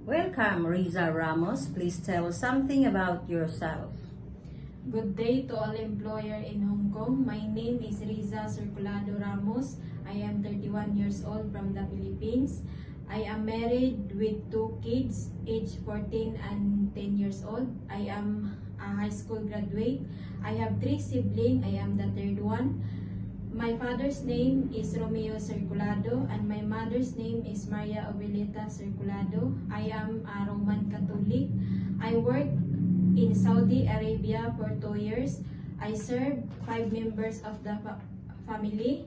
Welcome, Riza Ramos. Please tell something about yourself. Good day to all employer in Hong Kong. My name is Riza Circulado Ramos. I am 31 years old from the Philippines. I am married with 2 kids, aged 14 and 10 years old. I am a high school graduate. I have 3 siblings. I am the third one. My father's name is Romeo Circulado and my mother's name is Maria Oveleta Circulado. I am a Roman Catholic. I work in Saudi Arabia for 2 years. I serve 5 members of the family,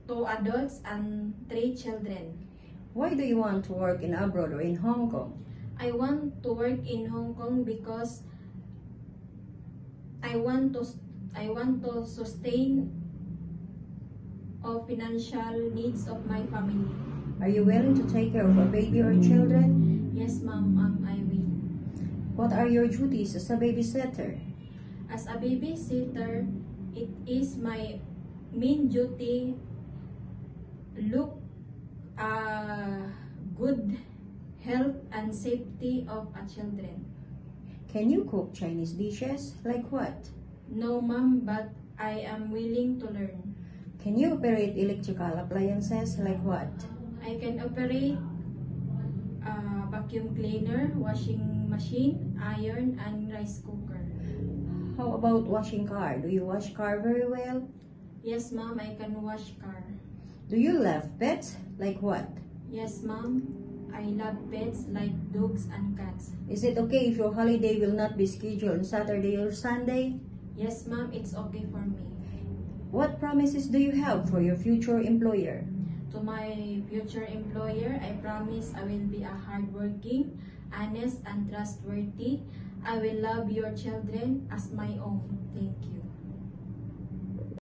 2 adults and 3 children. Why do you want to work in abroad or in Hong Kong? I want to work in Hong Kong because I want to sustain all financial needs of my family. Are you willing to take care of a baby or children? Yes, ma'am, I will. What are your duties as a babysitter? As a babysitter, it is my main duty look good health and safety of a children. Can you cook Chinese dishes? Like what? No, ma'am, but I am willing to learn. Can you operate electrical appliances? Like what? I can operate a vacuum cleaner, washing machine, iron, and rice cooker. How about washing car? Do you wash car very well? Yes, ma'am, I can wash car. Do you love pets? Like what? Yes, ma'am, I love pets like dogs and cats. Is it okay if your holiday will not be scheduled on Saturday or Sunday? Yes, ma'am, it's okay for me. What promises do you have for your future employer? To my future employer, I promise I will be a hardworking, honest, and trustworthy. I will love your children as my own. Thank you.